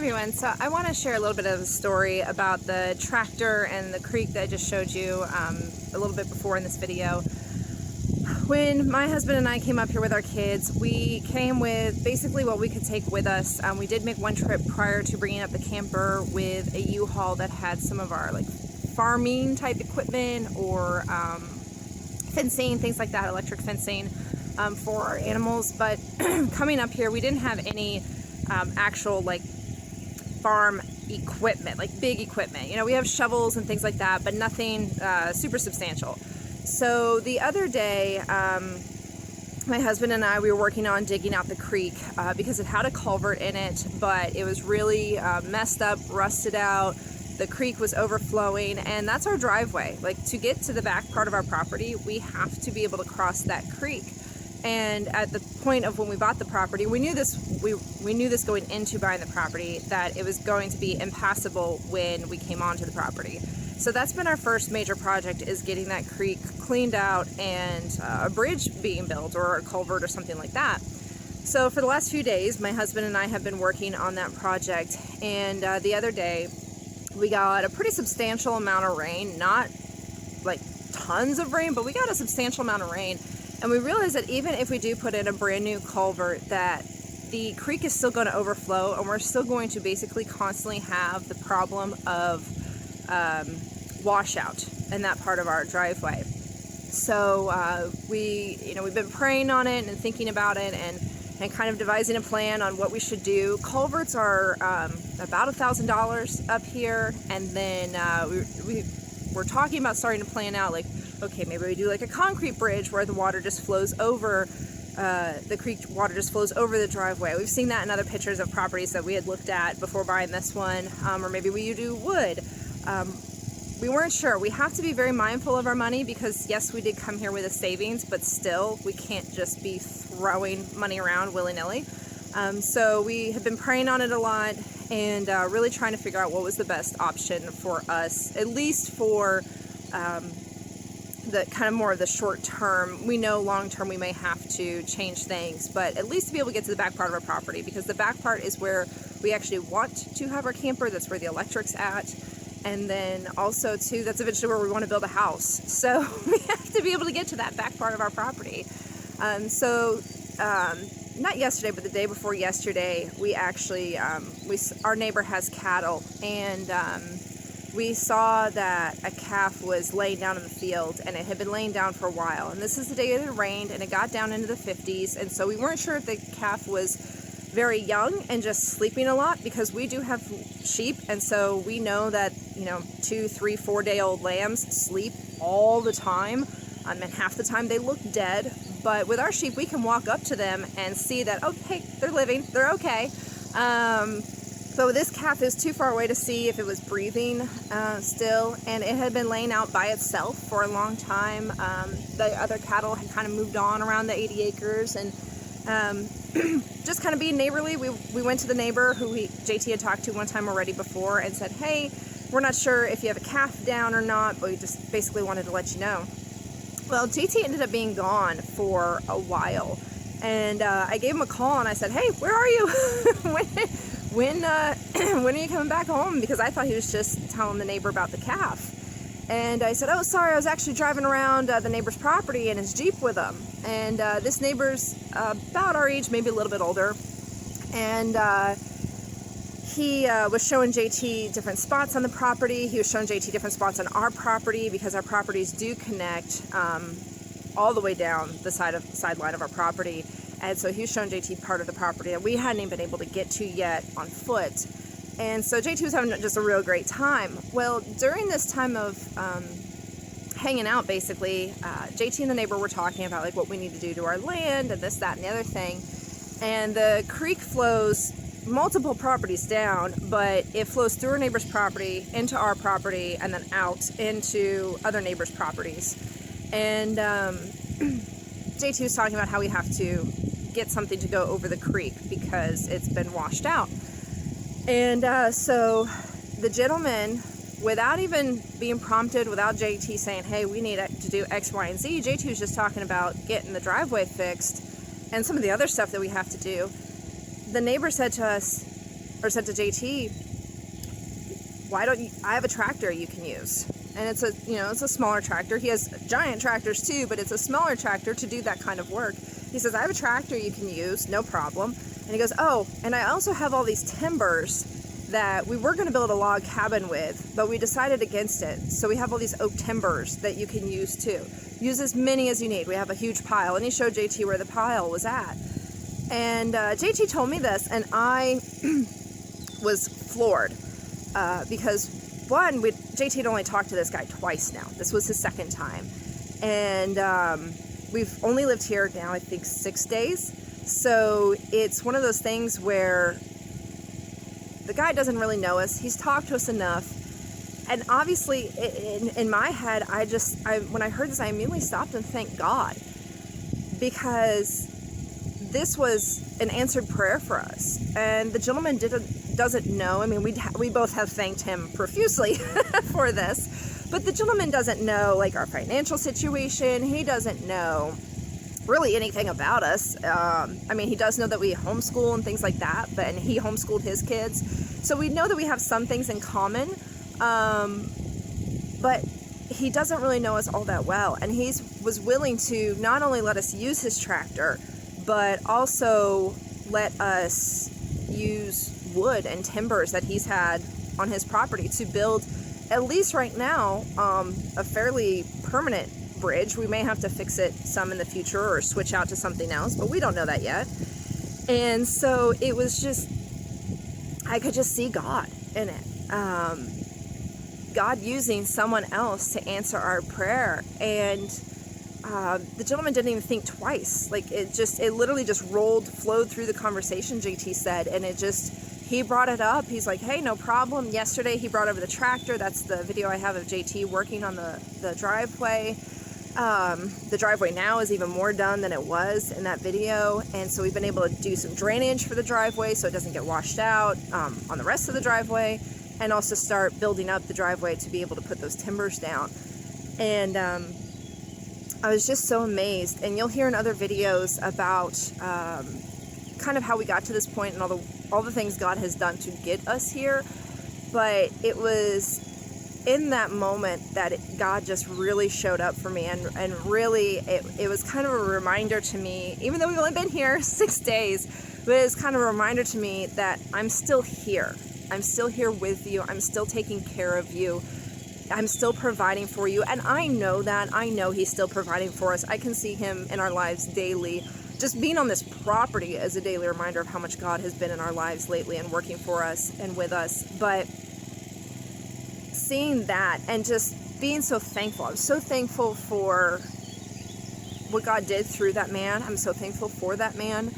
everyone. So I want to share a little bit of a story about the tractor and the creek that I just showed you a little bit before in this video. When my husband and I came up here with our kids, we came with basically what we could take with us. We did make one trip prior to bringing up the camper with a U-Haul that had some of our like farming type equipment or fencing, things like that, electric fencing for our animals. But coming up here, we didn't have any actual like farm equipment, like big equipment. You know, we have shovels and things like that, but nothing super substantial. So the other day, my husband and I, we were working on digging out the creek because it had a culvert in it, but it was really messed up, rusted out. The creek was overflowing, and that's our driveway. Like, to get to the back part of our property, we have to be able to cross that creek. And at the point of when we bought the property, we knew this. We knew this going into buying the property, that it was going to be impassable when we came onto the property. So that's been our first major project, is getting that creek cleaned out and a bridge being built or a culvert or something like that. So for the last few days, my husband and I have been working on that project. And the other day, we got a pretty substantial amount of rain, not like tons of rain, but we got a substantial amount of rain. And we realized that even if we do put in a brand new culvert, that the creek is still going to overflow, and we're still going to basically constantly have the problem of washout in that part of our driveway. So we've been praying on it and thinking about it and kind of devising a plan on what we should do. Culverts are about $1,000 up here, and then we're talking about starting to plan out, like, okay, maybe we do like a concrete bridge where the water just flows over the creek, water just flows over the driveway. We've seen that in other pictures of properties that we had looked at before buying this one, or maybe we do wood. We weren't sure. We have to be very mindful of our money because, yes, we did come here with a savings, but still, we can't just be throwing money around willy-nilly. So we have been praying on it a lot and really trying to figure out what was the best option for us, at least for the kind of more of the short term. We know long term we may have to change things, but at least to be able to get to the back part of our property, because the back part is where we actually want to have our camper. That's where the electric's at. And then also too, that's eventually where we want to build a house. So we have to be able to get to that back part of our property. Not yesterday, but the day before yesterday, we actually, our neighbor has cattle, and we saw that a calf was laying down in the field, and it had been laying down for a while. And this is the day that it rained, and it got down into the 50s. And so we weren't sure if the calf was very young and just sleeping a lot, because we do have sheep, and so we know that, 2, 3, 4 day old lambs sleep all the time, and half the time they look dead. But with our sheep, we can walk up to them and see that, oh, hey, they're living, they're okay. So this calf is too far away to see if it was breathing still, and it had been laying out by itself for a long time. The other cattle had kind of moved on around the 80 acres, and just kind of being neighborly, we went to the neighbor who JT had talked to one time already before and said, hey, we're not sure if you have a calf down or not, but we just basically wanted to let you know. Well, JT ended up being gone for a while, and I gave him a call and I said, hey, where are you? when are you coming back home? Because I thought he was just telling the neighbor about the calf. And I said, oh, sorry, I was actually driving around the neighbor's property in his Jeep with him. And this neighbor's about our age, maybe a little bit older. And he was showing JT different spots on the property. He was showing JT different spots on our property, because our properties do connect all the way down the sideline of our property. And so he was showing JT part of the property that we hadn't even been able to get to yet on foot. And so JT was having just a real great time. Well, during this time of hanging out, basically, JT and the neighbor were talking about like what we need to do to our land and this, that, and the other thing. And the creek flows multiple properties down, but it flows through our neighbor's property, into our property, and then out into other neighbors' properties. And JT was talking about how we have to get something to go over the creek because it's been washed out. And so the gentleman, without even being prompted, without JT saying, hey, we need to do X, Y, and Z, JT was just talking about getting the driveway fixed and some of the other stuff that we have to do. The neighbor said to us, or said to JT, why don't you, I have a tractor you can use. And it's a, you know, it's a smaller tractor. He has giant tractors too, but it's a smaller tractor to do that kind of work. He says, I have a tractor you can use, no problem. And he goes, oh, and I also have all these timbers that we were going to build a log cabin with, but we decided against it. So we have all these oak timbers that you can use too. Use as many as you need. We have a huge pile. And he showed JT where the pile was at. And JT told me this, and I was floored because, one, JT had only talked to this guy twice now. This was his second time. And we've only lived here now, I think, 6 days. So it's one of those things where the guy doesn't really know us. He's talked to us enough. And obviously, in my head, when I heard this, I immediately stopped and thanked God. Because this was an answered prayer for us. And the gentleman doesn't know. I mean, we both have thanked him profusely for this. But the gentleman doesn't know, like, our financial situation. He doesn't know really anything about us. I mean, he does know that we homeschool and things like that, and he homeschooled his kids. So we know that we have some things in common, but he doesn't really know us all that well. And he was willing to not only let us use his tractor, but also let us use wood and timbers that he's had on his property to build, at least right now, a fairly permanent bridge. We may have to fix it some in the future or switch out to something else, but we don't know that yet. And so it was just, I could just see God in it. God using someone else to answer our prayer. And the gentleman didn't even think twice. Like, it literally just flowed through the conversation, JT said, and he brought it up. He's like, hey, no problem. Yesterday he brought over the tractor. That's the video I have of JT working on the driveway. The driveway now is even more done than it was in that video. And so we've been able to do some drainage for the driveway so it doesn't get washed out on the rest of the driveway, and also start building up the driveway to be able to put those timbers down. And I was just so amazed. And you'll hear in other videos about kind of how we got to this point and all the things God has done to get us here. But it was in that moment that God just really showed up for me, and really it was kind of a reminder to me, even though we've only been here 6 days, but it was kind of a reminder to me that I'm still here. I'm still here with you. I'm still taking care of you. I'm still providing for you. And I know that. I know He's still providing for us. I can see Him in our lives daily. Just being on this property is a daily reminder of how much God has been in our lives lately and working for us and with us. But seeing that and just being so thankful. I'm so thankful for what God did through that man. I'm so thankful for that man.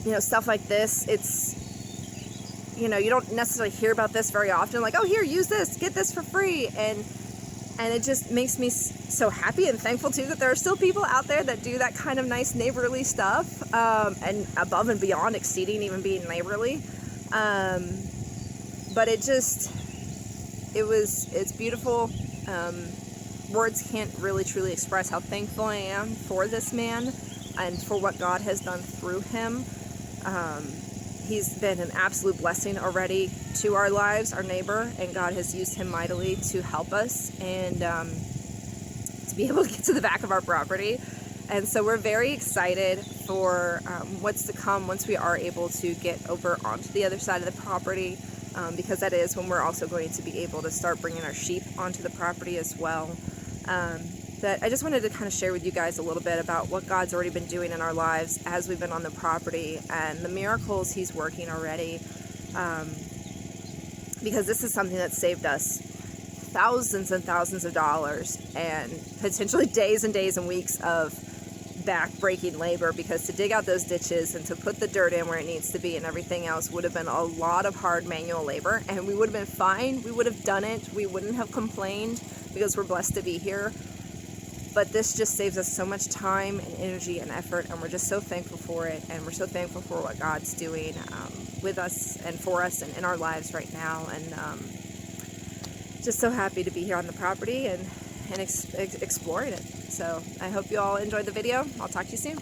You know, stuff like this, it's, you know, you don't necessarily hear about this very often. Like, oh, here, use this, get this for free. And it just makes me so happy and thankful too that there are still people out there that do that kind of nice neighborly stuff, and above and beyond, exceeding even being neighborly. But it's beautiful. Words can't really truly express how thankful I am for this man and for what God has done through him. He's been an absolute blessing already to our lives, our neighbor, and God has used him mightily to help us and to be able to get to the back of our property. And so we're very excited for what's to come once we are able to get over onto the other side of the property, because that is when we're also going to be able to start bringing our sheep onto the property as well. But I just wanted to kind of share with you guys a little bit about what God's already been doing in our lives as we've been on the property and the miracles He's working already, because this is something that saved us thousands and thousands of dollars and potentially days and days and weeks of back-breaking labor, because to dig out those ditches and to put the dirt in where it needs to be and everything else would have been a lot of hard manual labor, and we would have been fine. We would have done it. We wouldn't have complained because we're blessed to be here. But this just saves us so much time and energy and effort, and we're just so thankful for it, and we're so thankful for what God's doing with us and for us and in our lives right now, and just so happy to be here on the property and exploring it. So I hope you all enjoyed the video. I'll talk to you soon.